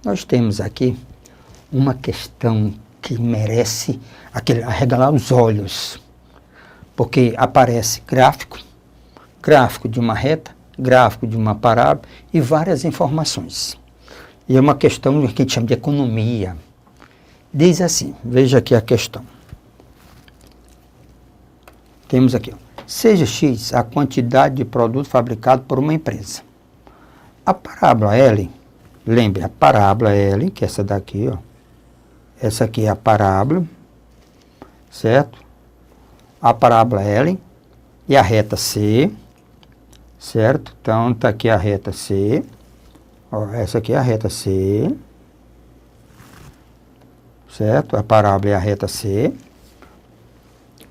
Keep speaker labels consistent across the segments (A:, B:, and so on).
A: Nós temos aqui uma questão que merece arregalar os olhos, porque aparece gráfico de uma reta, gráfico de uma parábola e várias informações. E é uma questão que a gente chama de economia. Diz assim, veja aqui a questão. Temos aqui, seja X a quantidade de produto fabricado por uma empresa. A parábola L, lembre, a parábola L, que é essa daqui, ó. Essa aqui é a parábola, certo? A parábola L e a reta C, certo? Então, está aqui a reta C. Ó, essa aqui é a reta C, certo? A parábola é a reta C.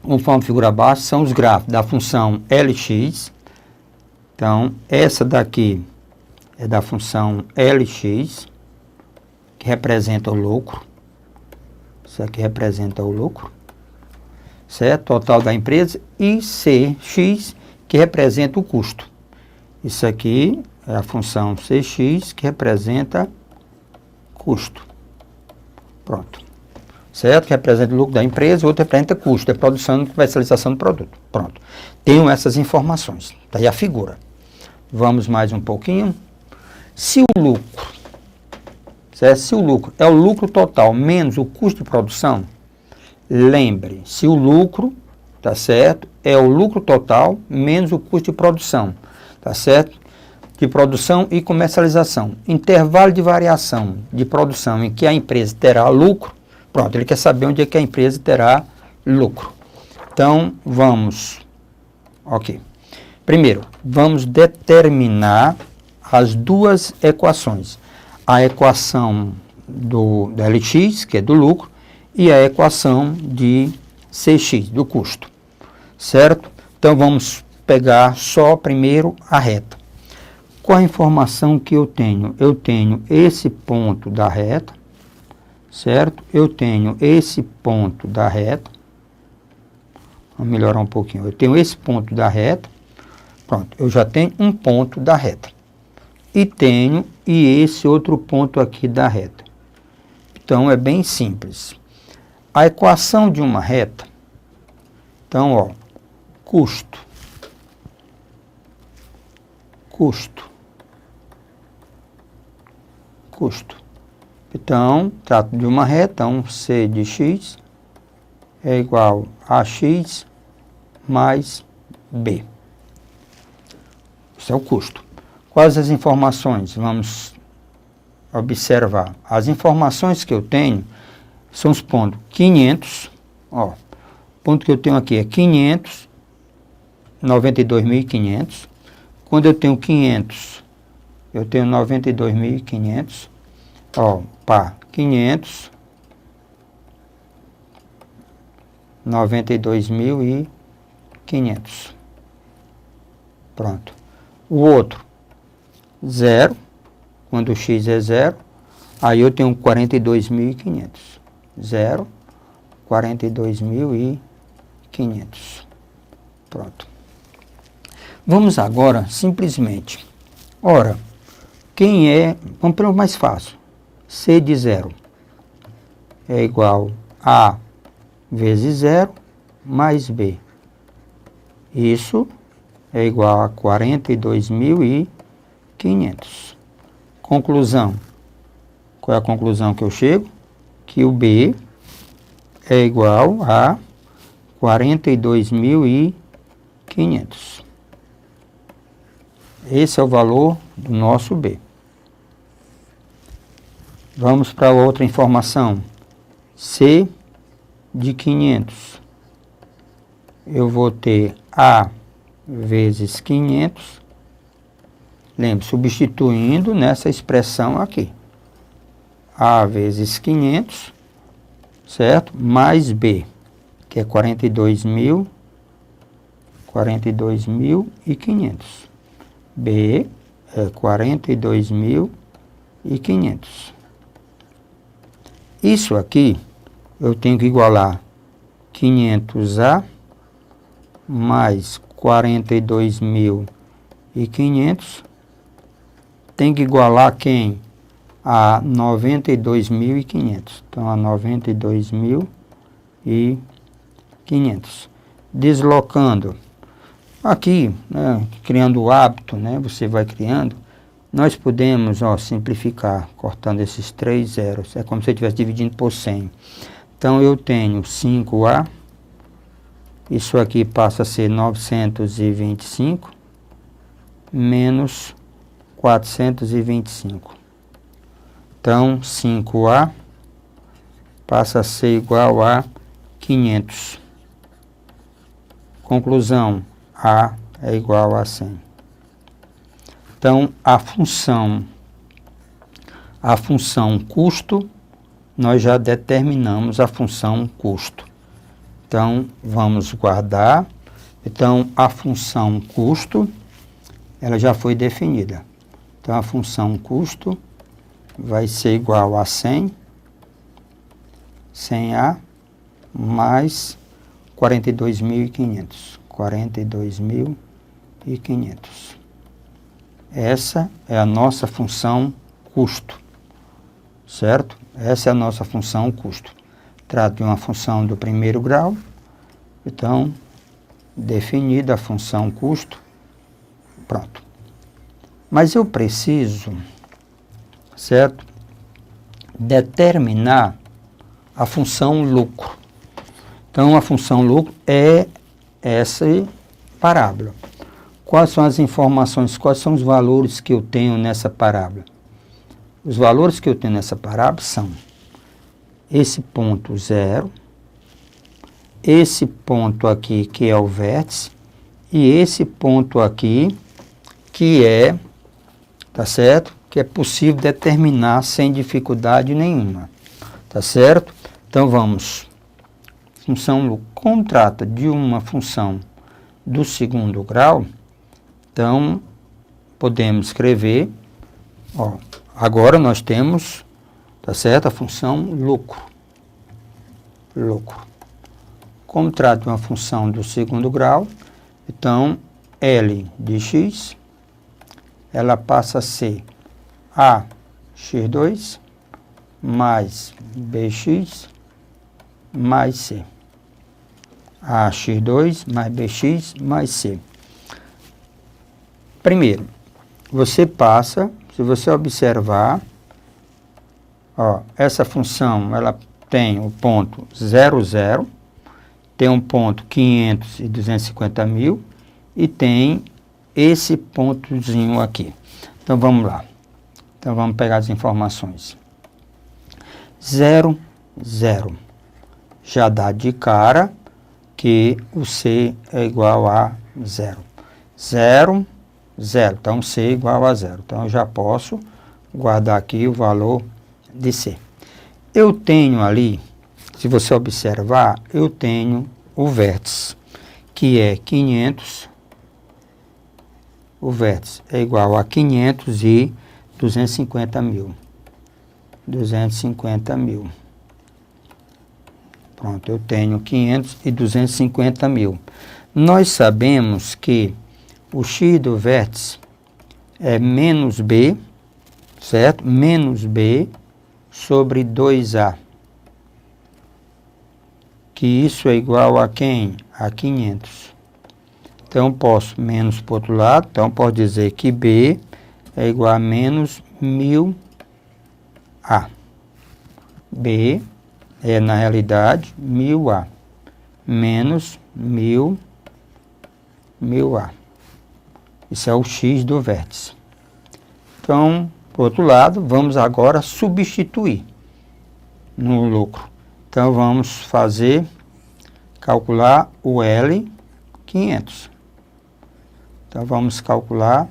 A: Conforme figura abaixo, são os gráficos da função Lx. Então, essa daqui é da função Lx, que representa o lucro. Isso aqui representa o lucro, certo? Total da empresa. E Cx, que representa o custo. Isso aqui é a função Cx, que representa custo. Pronto. Certo? Que representa o lucro da empresa, o outro representa custo, é produção e comercialização do produto. Pronto. Tenho essas informações. Está aí a figura. Vamos mais um pouquinho. Se o lucro, certo? Se o lucro é o lucro total menos o custo de produção, lembre, se o lucro, tá certo, é o lucro total menos o custo de produção, tá certo? De produção e comercialização. Intervalo de variação de produção em que a empresa terá lucro, pronto, ele quer saber onde é que a empresa terá lucro. Então, vamos, ok. Primeiro, vamos determinar as duas equações. A equação da Lx, que é do lucro, e a equação de Cx, do custo. Certo? Então, vamos pegar só primeiro a reta. Qual a informação que eu tenho? Eu tenho esse ponto da reta, certo? Eu tenho esse ponto da reta. Vamos melhorar um pouquinho. Eu tenho esse ponto da reta. Pronto, eu já tenho um ponto da reta. E tenho esse outro ponto aqui da reta. Então, é bem simples. A equação de uma reta, então, ó, custo. Então, trato de uma reta, então, C de x é igual a x mais b. Isso é o custo. Quais as informações? Vamos observar. As informações que eu tenho são os pontos 500, ó, o ponto que eu tenho aqui é 500, 92.500. Quando eu tenho 500, eu tenho 92.500, ó, pá, 500, 92.500. Pronto. O outro, 0, quando o x é 0, aí eu tenho 42.500. 0, 42.500. Pronto. Vamos agora, simplesmente, ora, quem é, vamos pelo mais fácil, C de 0 é igual a vezes 0 mais B. Isso é igual a 42.500. Conclusão. Qual é a conclusão que eu chego? Que o B é igual a 42.500. Esse é o valor do nosso B. Vamos para outra informação. C de 500. Eu vou ter A vezes 500. Lembre, substituindo nessa expressão aqui. A vezes 500, certo? Mais B, que é 42.500. B é 42.500. Isso aqui, eu tenho que igualar 500A mais 42.500. Tem que igualar quem? a 92.500. Então, a 92.500. Deslocando. Aqui, né, criando o hábito, né, você vai criando, nós podemos simplificar, cortando esses 3 zeros. É como se eu estivesse dividindo por 100. Então, eu tenho 5A, isso aqui passa a ser 925, menos 425. Então, 5A passa a ser igual a 500. Conclusão, A é igual a 100. Então, a função custo, nós já determinamos a função custo. Então, vamos guardar. Então, a função custo, ela já foi definida. Então, a função custo vai ser igual a 100A mais 42.500. 42.500. Essa é a nossa função custo, certo? Essa é a nossa função custo. Trata de uma função do primeiro grau. Então, definida a função custo, pronto. Mas eu preciso, certo, determinar a função lucro. Então, a função lucro é essa parábola. Quais são as informações, quais são os valores que eu tenho nessa parábola? Os valores que eu tenho nessa parábola são esse ponto 0, esse ponto aqui que é o vértice, e esse ponto aqui que é, tá certo? Que é possível determinar sem dificuldade nenhuma, tá certo? Então vamos, função lucro, como trata de uma função do segundo grau, então podemos escrever, agora nós temos, tá certo? A função lucro. Como trata de uma função do segundo grau, então L de x, ela passa a ser AX2 mais BX mais C. AX2 mais BX mais C. Primeiro, você passa, se você observar, essa função, ela tem o ponto 0, 0, tem um ponto 500 e 250 mil, e tem esse pontozinho aqui. Então, vamos lá. Então, vamos pegar as informações. 0, 0. Já dá de cara que o C é igual a 0. 0, 0. Então, C é igual a 0. Então, eu já posso guardar aqui o valor de C. Eu tenho ali, se você observar, eu tenho o vértice, que é 500. O vértice é igual a 500 e 250 mil. 250 mil. Pronto, eu tenho 500 e 250 mil. Nós sabemos que o x do vértice é menos b, certo? Menos b sobre 2a. Que isso é igual a quem? A 500. Então, eu posso menos para o outro lado. Então, eu posso dizer que b é igual a menos 1000a. b é, na realidade, 1000a. Menos 1000a. Isso é o x do vértice. Então, por outro lado, vamos agora substituir no lucro. Então, vamos calcular o L500. Então, vamos calcular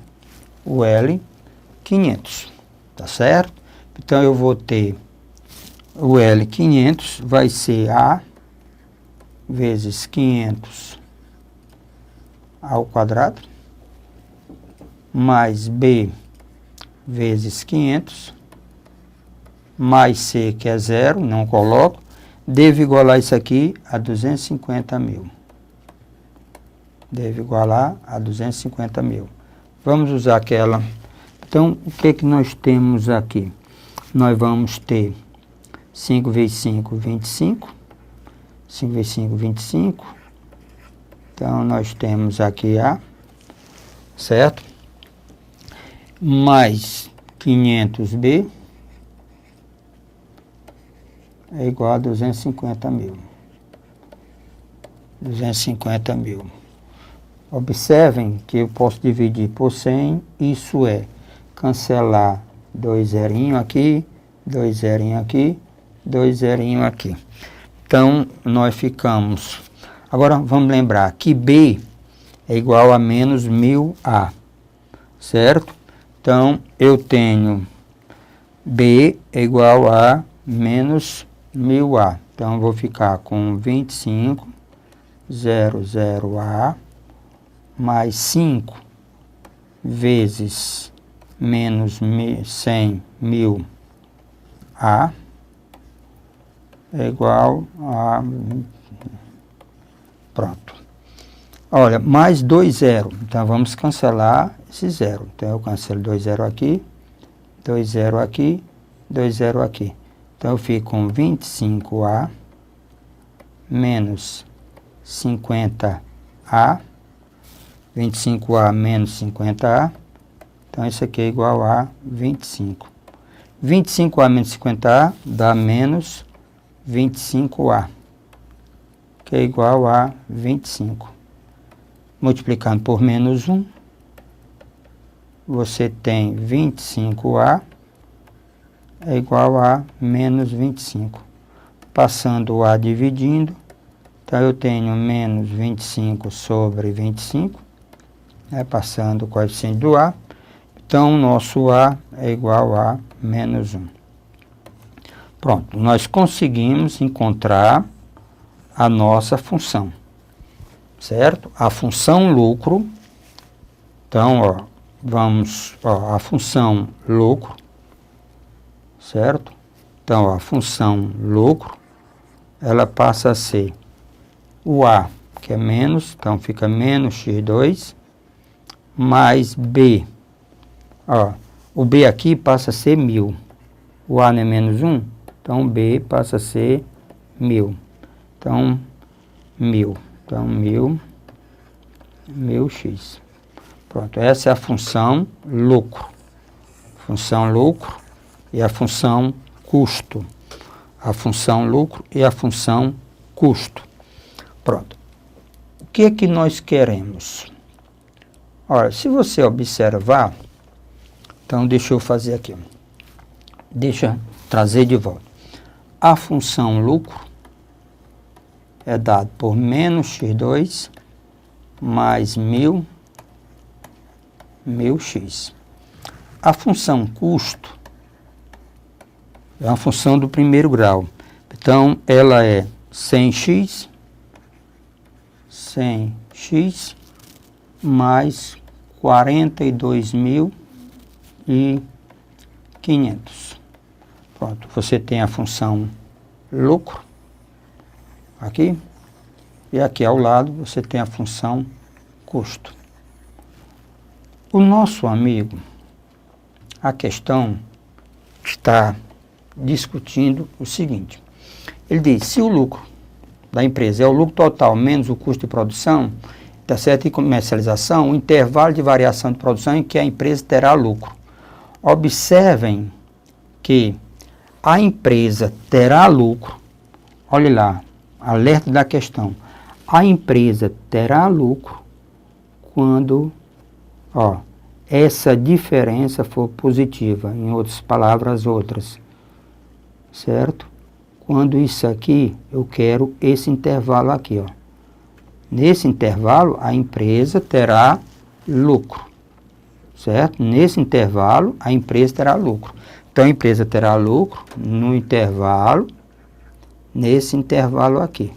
A: o L500, tá certo? Então, eu vou ter o L500, vai ser A vezes 500 ao quadrado, mais B vezes 500, mais C, que é 0, não coloco, devo igualar isso aqui a 250 mil. Devo igualar a 250 mil. Vamos usar aquela. Então, o que nós temos aqui? nós vamos ter 5 vezes 5, 25. 5 vezes 5, 25. Então, nós temos aqui A, certo? Mais 500B é igual a 250 mil. 250 mil. Observem que eu posso dividir por 100, isso é cancelar 2 zerinhos aqui, 2 zerinhos aqui, 2 zerinhos aqui. Então, nós ficamos... Agora, vamos lembrar que B é igual a menos 1000A, certo? Então, eu tenho B é igual a menos 1000A. Então, eu vou ficar com 25, 00A, mais 5 vezes menos 100 mil A é igual a... Pronto. Olha, mais 2 zero. Então, vamos cancelar esse zero. Então, eu cancelo 2 zero aqui, 2 zero aqui, 2 zero aqui. Então, eu fico com 25A menos 50A. 25A menos 50A. Então, isso aqui é igual a 25. 25A menos 50A dá menos 25A, que é igual a 25. Multiplicando por menos 1, você tem 25A é igual a menos 25. Passando o A dividindo, então eu tenho menos 25 sobre 25, passando o coeficiente do A. Então, o nosso A é igual a menos 1. Pronto, nós conseguimos encontrar a nossa função, certo? A função lucro. Então, a função lucro, certo? Então, a função lucro, ela passa a ser o A, que é menos, então fica menos x2, mais B. O B aqui passa a ser 1000. O A não é menos 1, então B passa a ser 1000. Então, 1000. Então, 1000x. Pronto, essa é a função lucro. Função lucro e a função custo. A função lucro e a função custo. Pronto. O que é que nós queremos? Olha, se você observar, então deixa eu fazer aqui. Deixa eu trazer de volta. A função lucro é dada por menos x2 mais 1000x. A função custo é uma função do primeiro grau. Então, ela é 100x mais 42.500. Pronto, você tem a função lucro aqui, e aqui ao lado você tem a função custo. O nosso amigo, a questão está discutindo o seguinte. Ele diz, se o lucro da empresa é o lucro total menos o custo de produção, tá certo, e comercialização, o intervalo de variação de produção em que a empresa terá lucro. Observem que a empresa terá lucro, olhe lá, alerta da questão, a empresa terá lucro quando essa diferença for positiva, em outras palavras, outras, certo? Quando isso aqui, eu quero esse intervalo aqui, Nesse intervalo, a empresa terá lucro, certo? Nesse intervalo, a empresa terá lucro. Então, a empresa terá lucro no intervalo, nesse intervalo aqui.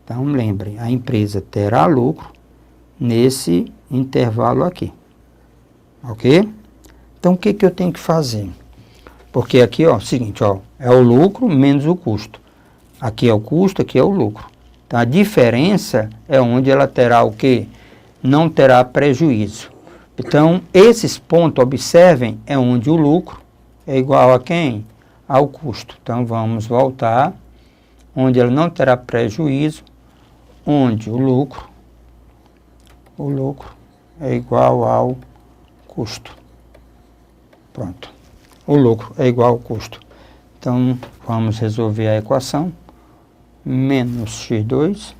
A: Então, lembrem, a empresa terá lucro nesse intervalo aqui. Ok? Então, o que que eu tenho que fazer? Porque aqui, seguinte, é o lucro menos o custo. Aqui é o custo, aqui é o lucro. Então, a diferença é onde ela terá o quê? Não terá prejuízo. Então, esses pontos, observem, é onde o lucro é igual a quem? Ao custo. Então, vamos voltar, onde ele não terá prejuízo, onde o lucro é igual ao custo. Pronto. O lucro é igual ao custo. Então, vamos resolver a equação. Menos x2,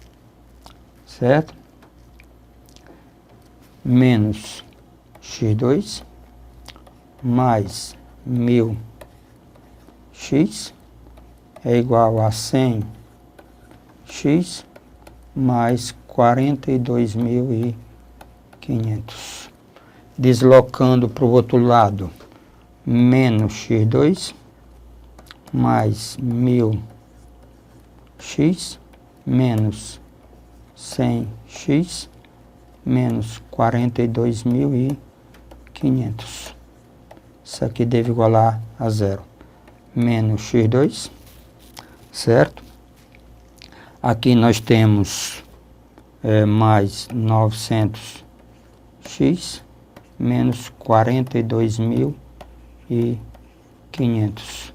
A: certo? Menos x2 mais 1000x é igual a 100x mais 42.500. Deslocando para o outro lado, menos x2 mais 1000x menos 100x menos 42.500. Isso aqui deve igualar a zero. Menos x2, certo? Aqui nós temos mais 900x menos 42.500.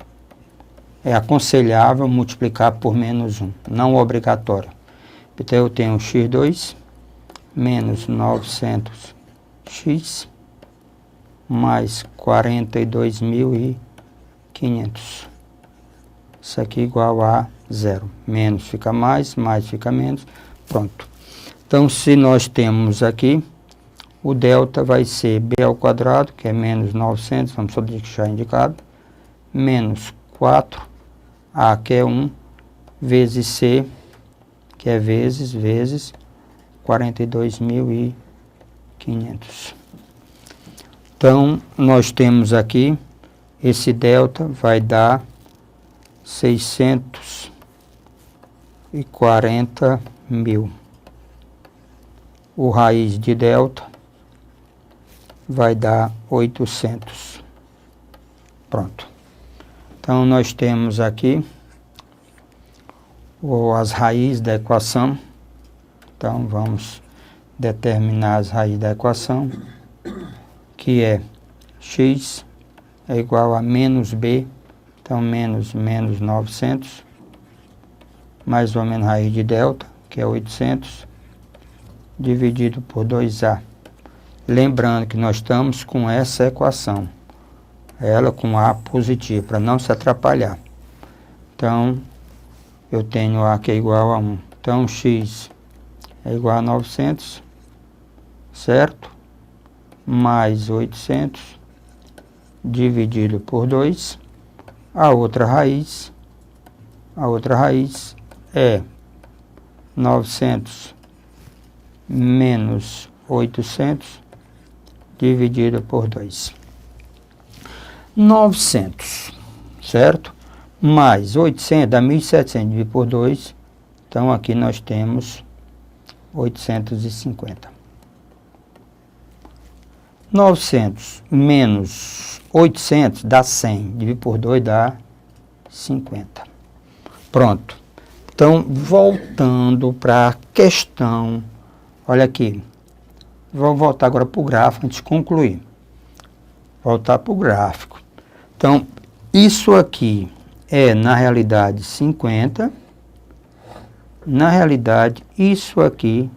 A: É aconselhável multiplicar por menos 1, não obrigatório. Então eu tenho x2 menos 900x mais 42.500. Isso aqui igual a zero. Menos fica mais fica menos. Pronto. Então, se nós temos aqui, o delta vai ser b ao quadrado, que é menos 900, vamos só deixar indicado, menos 4a, que é 1, vezes c, que é vezes 42.500. Então, nós temos aqui, esse delta vai dar 640.000. O raiz de delta vai dar 800. Pronto. Então, nós temos aqui as raízes da equação. Então, vamos determinar as raízes da equação, que é x é igual a menos b, então menos 900, mais ou menos raiz de delta, que é 800, dividido por 2a. Lembrando que nós estamos com essa equação, ela com a positivo, para não se atrapalhar. Então, eu tenho a que é igual a 1. Então, x é igual a 900, certo? Mais 800, dividido por 2. A outra raiz é 900 menos 800, dividido por 2. 900, certo? Mais 800 dá 1.700, dividido por 2. Então, aqui nós temos 850. 900 menos 800 dá 100, dividido por 2 dá 50. Pronto. Então, voltando para a questão, olha aqui. Vou voltar agora para o gráfico antes de concluir. Voltar para o gráfico. Então, isso aqui é, na realidade, 50. Na realidade, isso aqui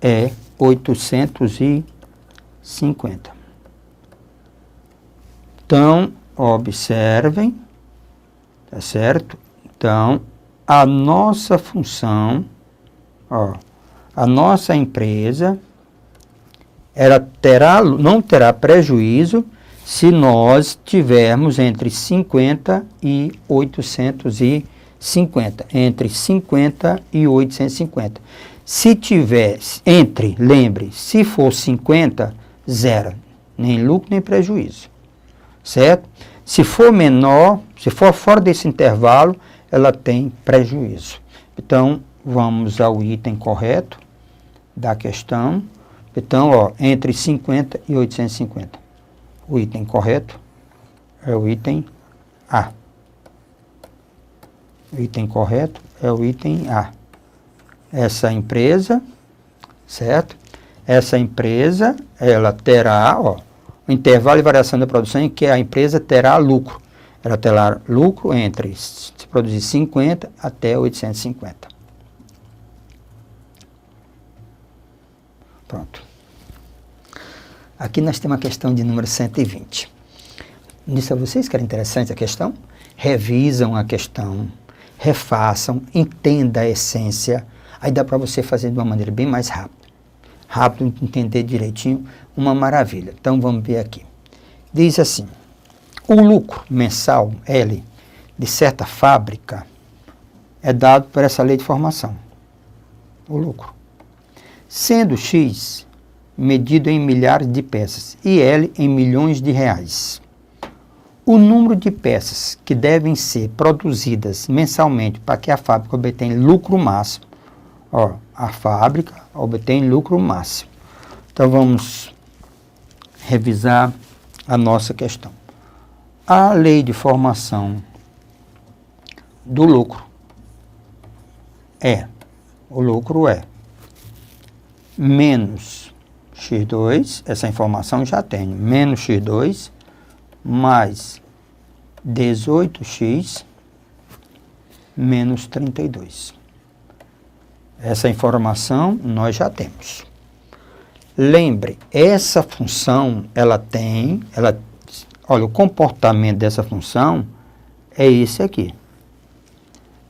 A: é 850. Então, observem, tá certo? Então, a nossa função, a nossa empresa, ela não terá prejuízo se nós tivermos entre 50 e 850. Entre 50 e 850. Se tiver lembre, se for 50, zero. Nem lucro, nem prejuízo. Certo? Se for menor, se for fora desse intervalo, ela tem prejuízo. Então, vamos ao item correto da questão. Então, entre 50 e 850. O item correto é o item A. O item correto é o item A. Essa empresa, certo? Essa empresa, ela terá, o intervalo de variação da produção em que a empresa terá lucro. Ela terá lucro entre, se produzir 50 até 850. Pronto. Aqui nós temos a questão de número 120. Disse a vocês que era interessante a questão? Revisam a questão, refaçam, entenda a essência, aí dá para você fazer de uma maneira bem mais rápida. Rápido, entender direitinho, uma maravilha. Então vamos ver aqui. Diz assim, o lucro mensal, L, de certa fábrica, é dado por essa lei de formação. O lucro. Sendo X medido em milhares de peças e L em milhões de reais. O número de peças que devem ser produzidas mensalmente para que a fábrica obtenha lucro máximo. Ó, a fábrica obtém lucro máximo. Então vamos revisar a nossa questão. A lei de formação do lucro o lucro é menos x2, essa informação já tenho, menos x2 mais 18x menos 32. Essa informação nós já temos. Lembre, essa função, olha, o comportamento dessa função é esse aqui.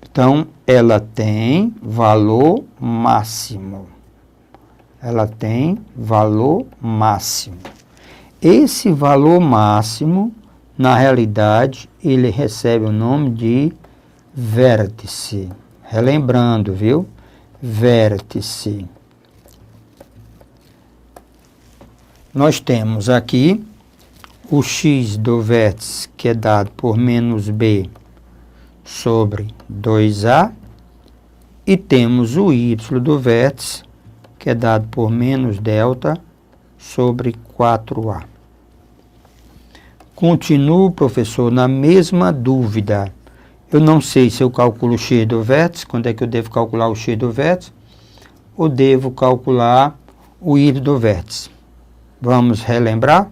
A: Então, ela tem valor máximo. Ela tem valor máximo. Esse valor máximo, na realidade, ele recebe o nome de vértice. Relembrando, viu? Vértice. Nós temos aqui o x do vértice, que é dado por menos b sobre 2a, e temos o y do vértice, que é dado por menos delta sobre 4a. Continuo, professor, na mesma dúvida. Eu não sei se eu calculo o x do vértice, quando é que eu devo calcular o x do vértice, ou devo calcular o y do vértice. Vamos relembrar?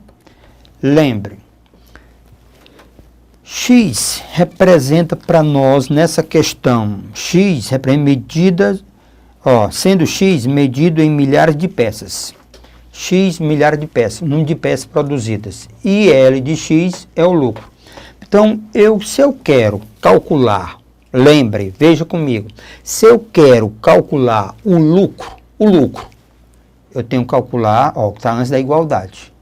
A: Lembre, x representa para nós nessa questão, x representa medidas, sendo x medido em milhares de peças. X milhares de peças, número de peças produzidas. E L de x é o lucro. Então, se eu quero calcular, lembre, veja comigo, se eu quero calcular o lucro, eu tenho que calcular, que está antes da igualdade.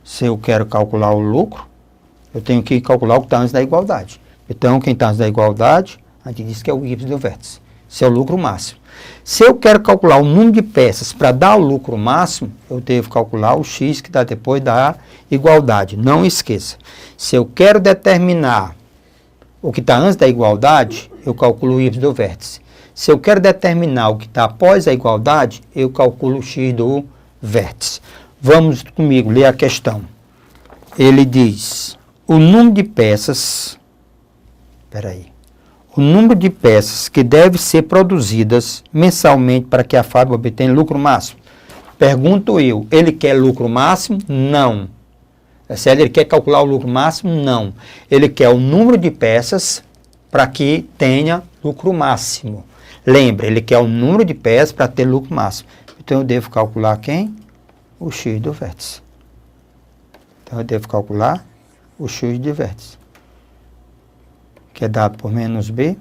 A: Se eu quero calcular o lucro, eu tenho que calcular o que está antes da igualdade. Então, quem está antes da igualdade, a gente diz que é o y do vértice. Esse é o lucro máximo. Se eu quero calcular o número de peças para dar o lucro máximo, eu devo calcular o x que está depois da igualdade. Não esqueça. Se eu quero determinar o que está antes da igualdade, eu calculo o y do vértice. Se eu quero determinar o que está após a igualdade, eu calculo o x do vértice. Vamos comigo ler a questão. Ele diz, o número de peças, o número de peças que devem ser produzidas mensalmente para que a fábrica obtenha lucro máximo. Pergunto eu, ele quer lucro máximo? Não. Ele quer calcular o lucro máximo? Não. Ele quer o número de peças para que tenha lucro máximo. Lembre, ele quer o número de peças para ter lucro máximo. Então eu devo calcular quem? O x do vértice. Então eu devo calcular o x de vértice, que é dado por menos b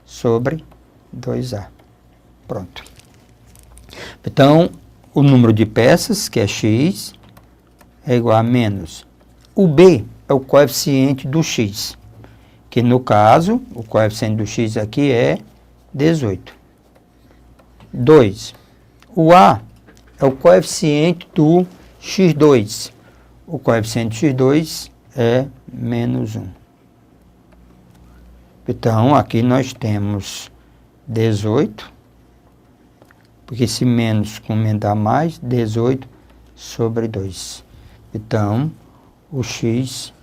A: sobre 2a. Pronto. Então, o número de peças, que é x, é igual a menos. O b é o coeficiente do x, que no caso, o coeficiente do x aqui é 18. 2. O a é o coeficiente do x2. O coeficiente x2 é menos 1. Então, aqui nós temos 18, porque esse menos com menos dá mais, 18 sobre 2. Então, o x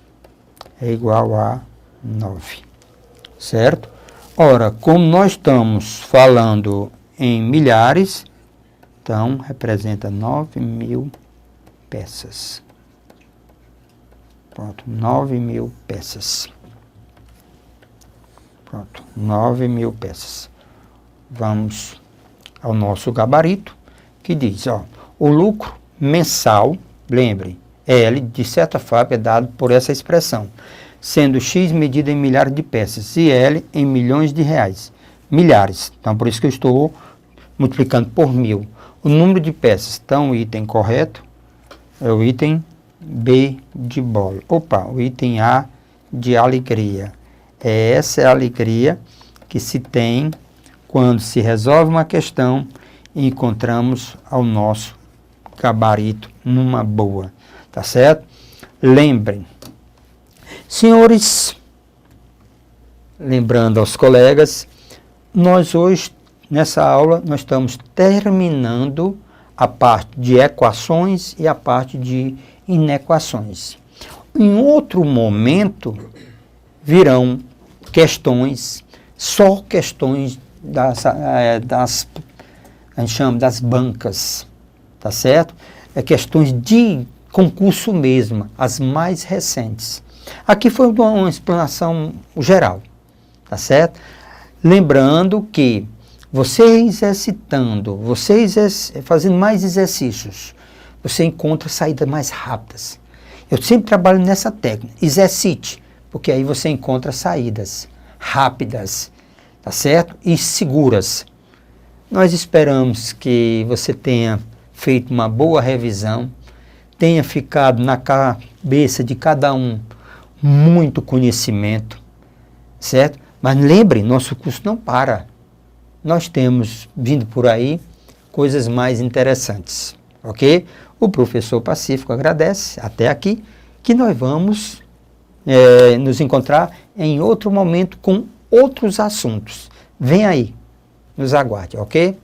A: é igual a 9, certo? Ora, como nós estamos falando em milhares, então representa 9.000 peças. Pronto, 9.000 peças. Pronto, 9.000 peças. Vamos ao nosso gabarito, que diz, ó, o lucro mensal, lembre, L de certa fábrica é dado por essa expressão, sendo X medida em milhares de peças e L em milhões de reais. Milhares, então por isso que eu estou multiplicando por 1.000. O número de peças, então o item correto é o item B de bola. Opa, o item A de alegria. Essa é a alegria que se tem quando se resolve uma questão e encontramos ao nosso gabarito numa boa. Tá certo? Lembrem, senhores, lembrando aos colegas, nós hoje, nessa aula, nós estamos terminando a parte de equações e a parte de inequações. Em outro momento, virão questões, só questões a gente chama das bancas, tá certo? É questões de concurso mesmo, as mais recentes. Aqui foi uma explanação geral, tá certo? Lembrando que você exercitando, fazendo mais exercícios, você encontra saídas mais rápidas. Eu sempre trabalho nessa técnica, exercite, porque aí você encontra saídas rápidas, tá certo? E seguras. Nós esperamos que você tenha feito uma boa revisão, tenha ficado na cabeça de cada um muito conhecimento, certo? Mas lembre, nosso curso não para. Nós temos vindo por aí coisas mais interessantes, ok? O professor Pacífico agradece até aqui, que nós vamos nos encontrar em outro momento com outros assuntos. Vem aí, nos aguarde, ok?